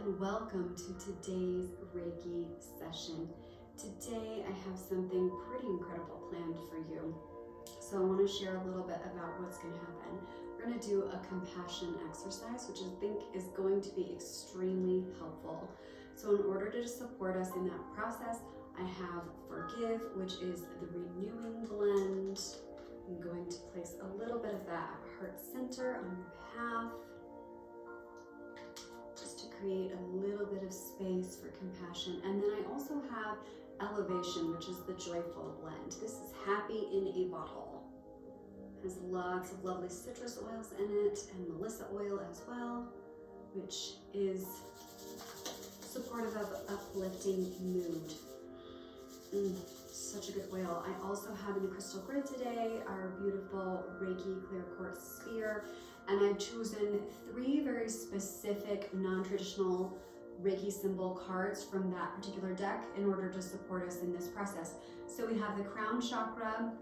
and welcome to today's Reiki session. Today I have something pretty incredible planned for you. So I want to share a little bit about what's going to happen. We're going to do a compassion exercise, which I think is going to be extremely helpful. So in order to support us in that process, I have Forgive, which is the renewing blend. I'm going to place a little bit of that at heart center on your path, just to create a little bit of space for compassion. And then I also have Elevation, which is the joyful blend. This is Happy in a Bottle. It has lots of lovely citrus oils in it and Melissa oil as well, which is supportive of uplifting mood. Such a good oil. I also have in the crystal grid today our beautiful Reiki clear quartz sphere, and I've chosen 3 very specific non-traditional Reiki symbol cards from that particular deck in order to support us in this process. So we have the crown chakra,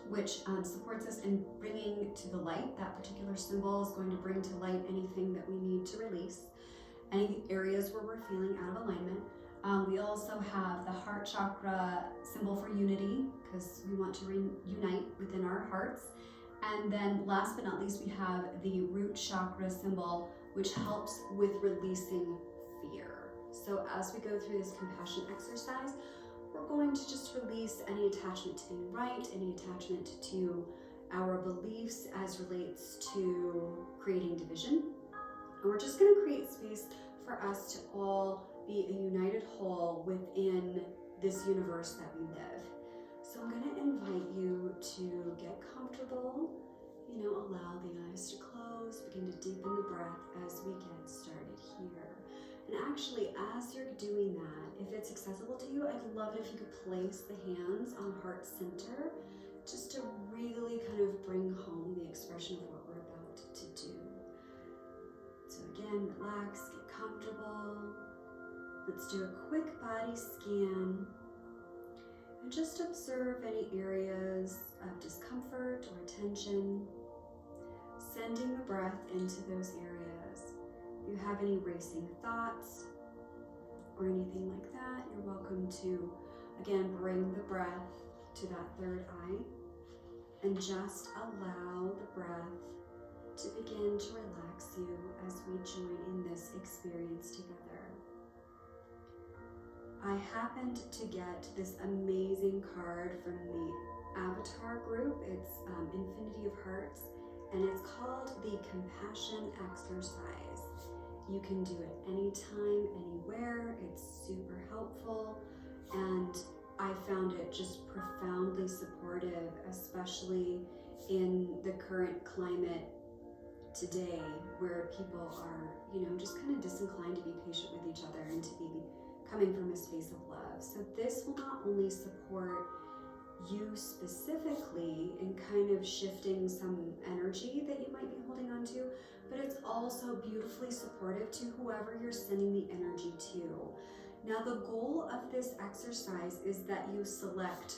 which supports us in bringing to the light. That particular symbol is going to bring to light anything that we need to release, any areas where we're feeling out of alignment. We also have the heart chakra symbol for unity, because we want to reunite within our hearts. And then last but not least, we have the root chakra symbol, which helps with releasing fear. So as we go through this compassion exercise, we're going to just release any attachment to being right, any attachment to our beliefs as relates to creating division. And we're just going to create space for us to all be a united whole within this universe that we live. So I'm going to invite you to get comfortable, allow the eyes to close, begin to deepen the breath as we get started here. And actually, as you're doing that, if it's accessible to you, I'd love it if you could place the hands on heart center, just to really kind of bring home the expression of what we're about to do. So again, relax, get comfortable. Let's do a quick body scan and just observe any areas of discomfort or tension, sending the breath into those areas. If you have any racing thoughts or anything like that, you're welcome to, again, bring the breath to that third eye and just allow the breath to begin to relax you as we join in this experience together. I happened to get this amazing card from the Avatar group. It's Infinity of Hearts, and it's called the Compassion Exercise. You can do it anytime, anywhere. It's super helpful, and I found it just profoundly supportive, especially in the current climate today, where people are, just kind of disinclined to be patient with each other and to be coming from a space of love. So this will not only support you specifically in kind of shifting some energy that you might be holding on to, but it's also beautifully supportive to whoever you're sending the energy to. Now, the goal of this exercise is that you select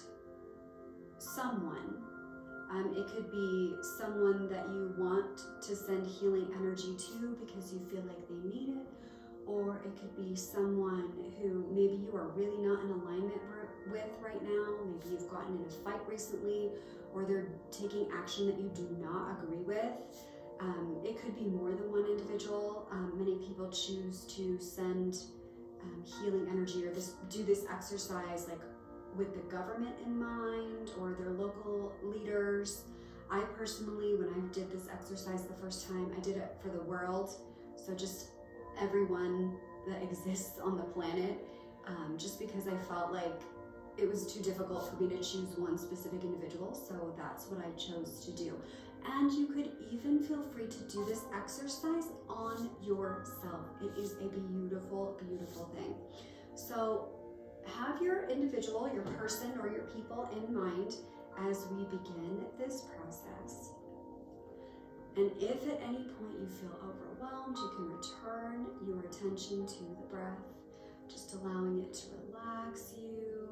someone. It could be someone that you want to send healing energy to because you feel like they need it, or it could be someone who maybe you are really not in alignment with right now. Maybe you've gotten in a fight recently, or they're taking action that you do not agree with. It could be more than one individual. Many people choose to send healing energy or do this exercise like with the government in mind or their local leaders. I personally, when I did this exercise the first time, I did it for the world. So just everyone that exists on the planet, just because I felt like it was too difficult for me to choose one specific individual, so that's what I chose to do. And you could even feel free to do this exercise on yourself. It is a beautiful, beautiful thing. So have your individual, your person, or your people in mind as we begin this process. And if at any point you feel overwhelmed, you can return your attention to the breath, just allowing it to relax you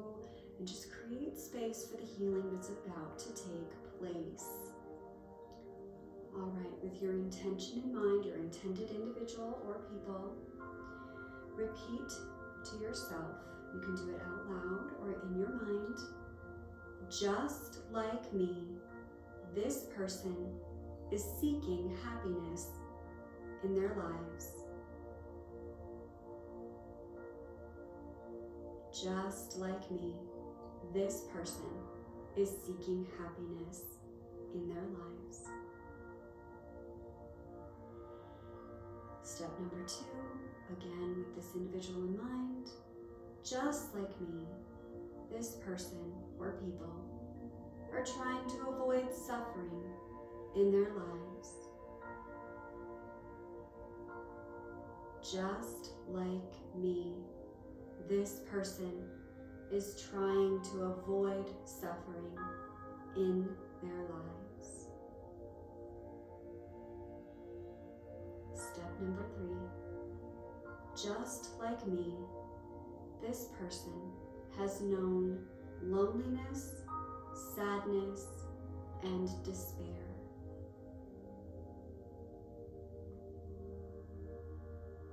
and just create space for the healing that's about to take place. All right, with your intention in mind, your intended individual or people, repeat to yourself, you can do it out loud or in your mind, just like me, this person is seeking happiness in their lives. Just like me, this person is seeking happiness in their lives. Step number 2, again with this individual in mind, just like me, this person or people are trying to avoid suffering in their lives. Just like me, this person is trying to avoid suffering in their lives. Step number 3, just like me, this person has known loneliness, sadness, and despair.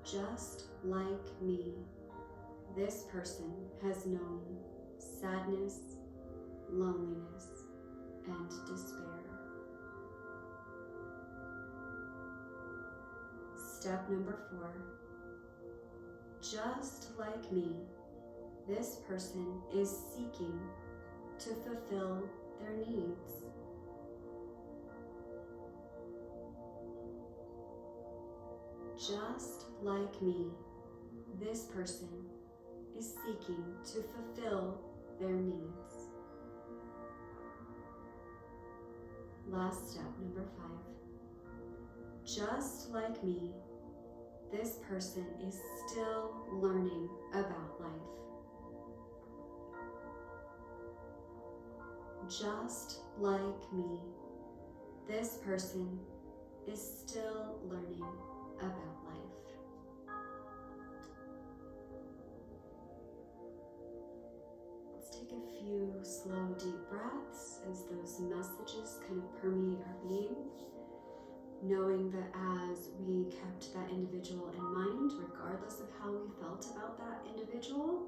Just like me, this person has known sadness, loneliness, and despair. Step number 4, just like me, this person is seeking to fulfill their needs. Just like me, this person is seeking to fulfill their needs. Last step, number 5. Just like me, this person is still learning about life. Just like me, this person is still learning about life. Let's take a few slow, deep breaths as those messages kind of permeate our being, knowing that as we kept that individual in mind, regardless of how we felt about that individual,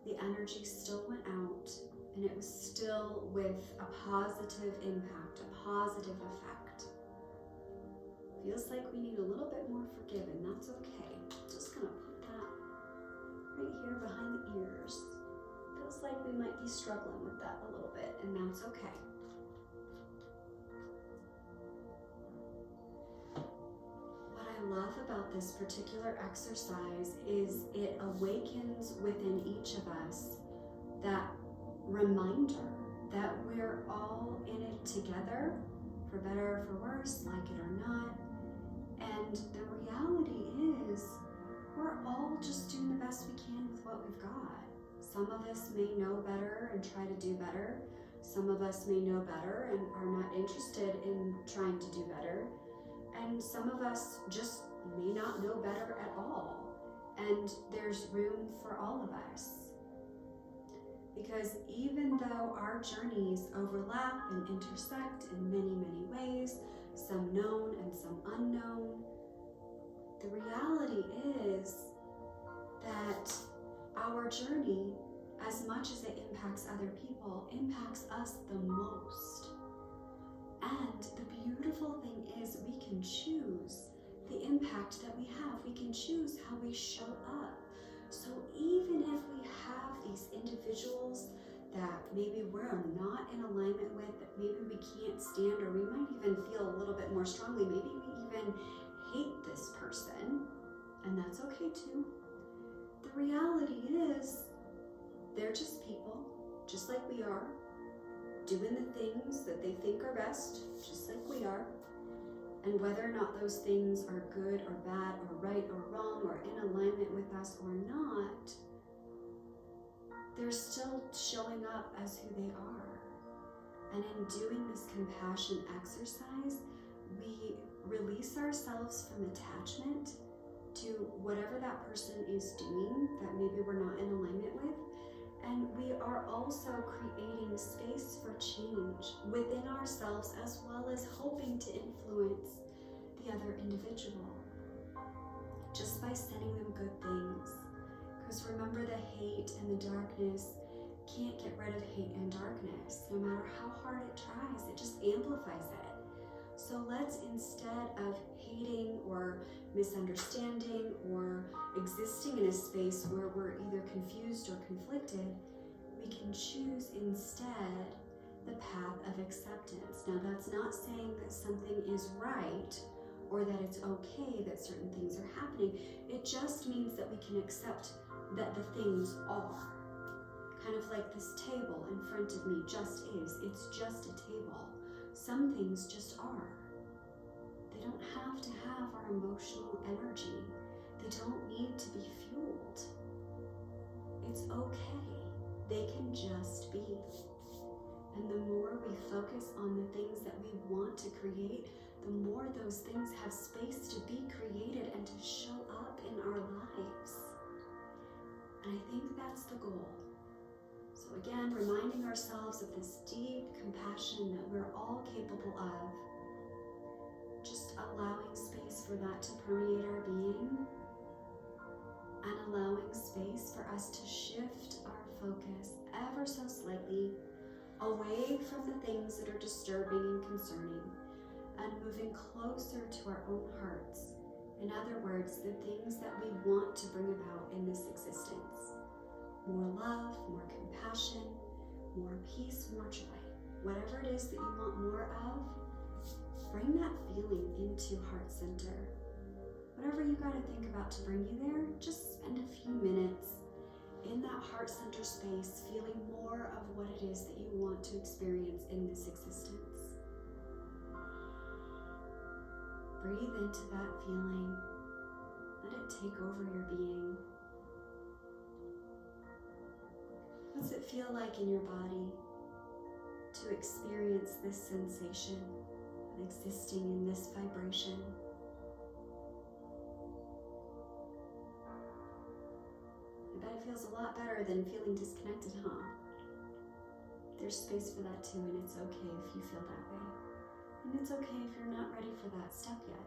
the energy still went out and it was still with a positive impact, a positive effect. Feels like we need a little bit more forgive, and that's okay. Just gonna put that right here behind the ears. Feels like we might be struggling with that a little bit, and that's okay. What I love about this particular exercise is it awakens within each of us that reminder that we're all in it together, for better or for worse, like it or not. And the reality is, we're all just doing the best we can with what we've got. Some of us may know better and try to do better. Some of us may know better and are not interested in trying to do better. And some of us just may not know better at all. And there's room for all of us. Because even though our journeys overlap and intersect in many, many ways, some known and some unknown, the reality is that our journey, as much as it impacts other people, impacts us the most. And the beautiful thing is we can choose the impact that we have. We can choose how we show up. So even if we have these individuals that maybe we're not in alignment with, that maybe we can't stand, or we might even feel a little bit more strongly, maybe we even hate this person, and that's okay too. The reality is, they're just people, just like we are, doing the things that they think are best, just like we are. And whether or not those things are good or bad or right or wrong or in alignment with us or not, they're still showing up as who they are. And in doing this compassion exercise, we release ourselves from attachment to whatever that person is doing that maybe we're not in alignment with. And we are also creating space for change within ourselves, as well as hoping to influence the other individual just by sending them good things, Because remember, the hate and the darkness can't get rid of hate and darkness. No matter how hard it tries, it just amplifies it. So let's, instead of hating or misunderstanding or existing in a space where we're either confused or conflicted, we can choose instead the path of acceptance. Now, that's not saying that something is right or that it's okay that certain things are happening. It just means that we can accept that the things are. Kind of like this table in front of me just is. It's just a table. Some things just are. They don't have to have our emotional energy. They don't need to be fueled. It's okay. They can just be. And the more we focus on the things that we want to create, the more those things have space to be created and to show up in our lives. And I think that's the goal. So again, reminding ourselves of this deep compassion that we're all capable of, just allowing space for that to permeate our being, and allowing space for us to shift our focus ever so slightly away from the things that are disturbing and concerning, and moving closer to our own hearts. In other words, the things that we want to bring about in this existence. More love, more compassion, more peace, more joy. Whatever it is that you want more of, bring that feeling into heart center. Whatever you got to think about to bring you there, just spend a few minutes in that heart center space, feeling more of what it is that you want to experience in this existence. Breathe into that feeling. Let it take over your being. What's it feel like in your body to experience this sensation of existing in this vibration? I bet it feels a lot better than feeling disconnected, huh? There's space for that too, and it's okay if you feel that way. And it's okay if you're not ready for that step yet.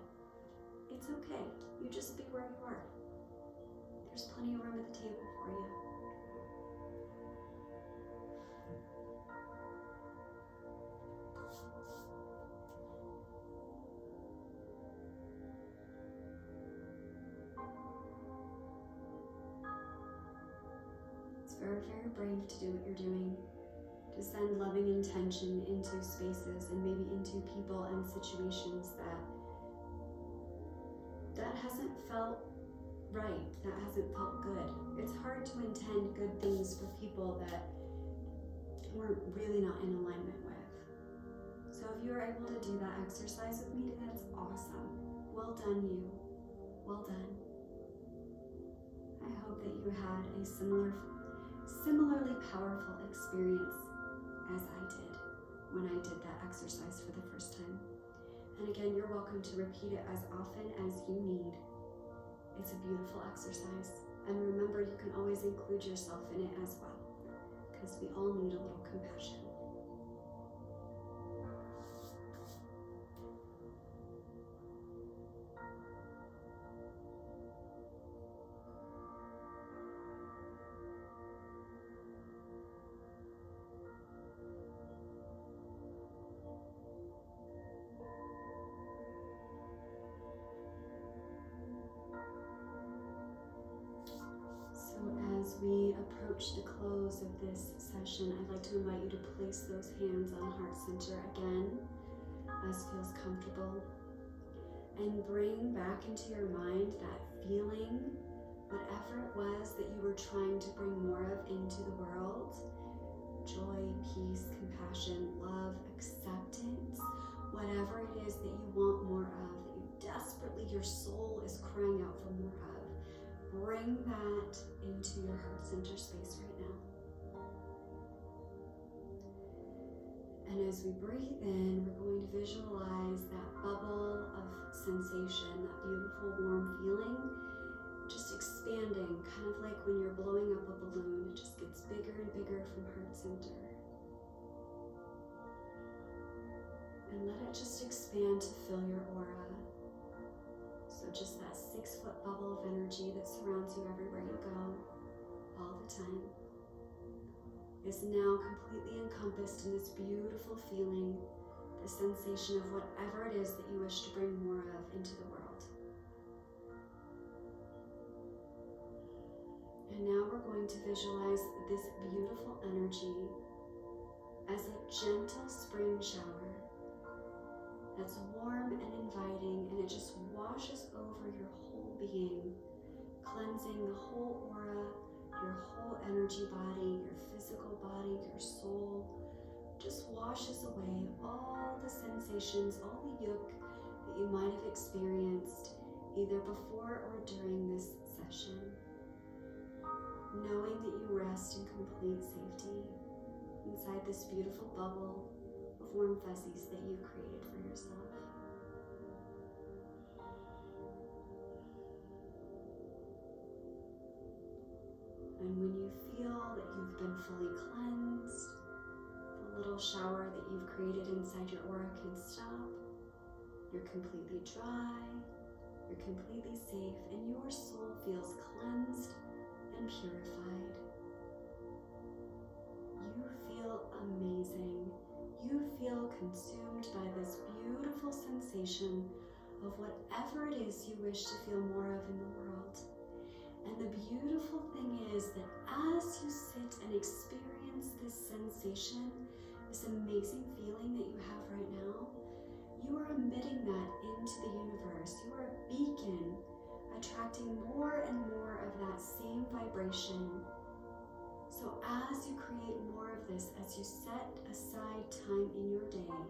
It's okay. You just be where you are. There's plenty of room at the table for you. It's very, very brave to do what you're doing. To send loving intention into spaces and maybe into people and situations that hasn't felt right, that hasn't felt good. It's hard to intend good things for people that we're really not in alignment with. So if you are able to do that exercise with me, that's awesome. Well done, you. Well done. I hope that you had a similarly powerful experience as I did when I did that exercise for the first time. And again, you're welcome to repeat it as often as you need. It's a beautiful exercise. And remember, you can always include yourself in it as well, because we all need a little compassion. As we approach the close of this session, I'd like to invite you to place those hands on heart center again, as feels comfortable, and bring back into your mind that feeling, whatever it was that you were trying to bring more of into the world. Joy, peace, compassion, love, acceptance, whatever it is that you want more of, that you desperately, your soul is crying out for more of. Bring that into your heart center space right now. And as we breathe in, we're going to visualize that bubble of sensation, that beautiful warm feeling, just expanding, kind of like when you're blowing up a balloon. It just gets bigger and bigger from heart center. And let it just expand to fill your aura. So just that 6-foot bubble of energy that surrounds you everywhere you go. is now completely encompassed in this beautiful feeling, the sensation of whatever it is that you wish to bring more of into the world. And now we're going to visualize this beautiful energy as a gentle spring shower that's warm and inviting, and it just washes over your whole being, cleansing the whole aura, your whole energy body, your physical body, your soul. Just washes away all the sensations, all the yuck that you might have experienced either before or during this session, knowing that you rest in complete safety inside this beautiful bubble of warm fuzzies that you've created for yourself. And when you feel that you've been fully cleansed, the little shower that you've created inside your aura can stop. You're completely dry, you're completely safe, and your soul feels cleansed and purified. You feel amazing. You feel consumed by this beautiful sensation of whatever it is you wish to feel more of in the world. And the beautiful thing is that as you sit and experience this sensation, this amazing feeling that you have right now, you are emitting that into the universe. You are a beacon, attracting more and more of that same vibration. So as you create more of this, as you set aside time in your day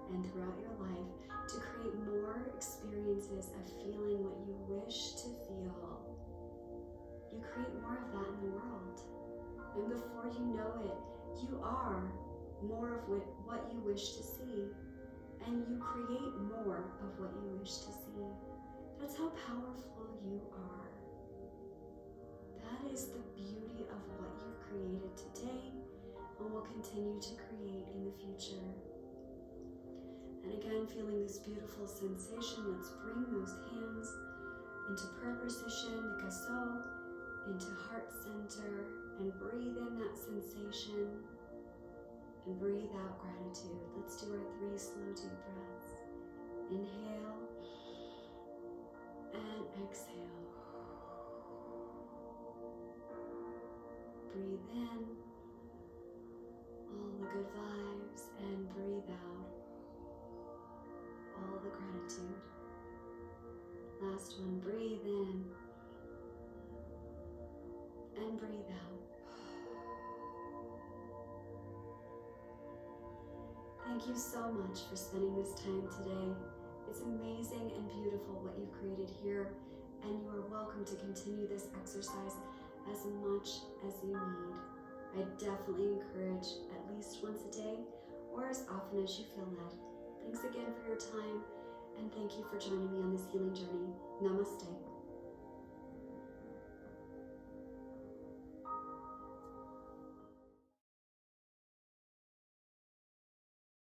and throughout your life to create more experiences of feeling what you wish to feel, you create more of that in the world. And before you know it, you are more of what you wish to see. And you create more of what you wish to see. That's how powerful you are. That is the beauty of what you've created today and will continue to create in the future. And again, feeling this beautiful sensation, let's bring those hands into prayer position, the gaso, into heart center, and breathe in that sensation and breathe out gratitude. Let's do our 3 slow deep breaths. Inhale and exhale. Breathe in all the good vibes and breathe out all the gratitude. Last one, breathe in and breathe out. Thank you so much for spending this time today. It's amazing and beautiful what you've created here, and you are welcome to continue this exercise as much as you need. I definitely encourage at least once a day or as often as you feel led. Thanks again for your time, and thank you for joining me on this healing journey. Namaste.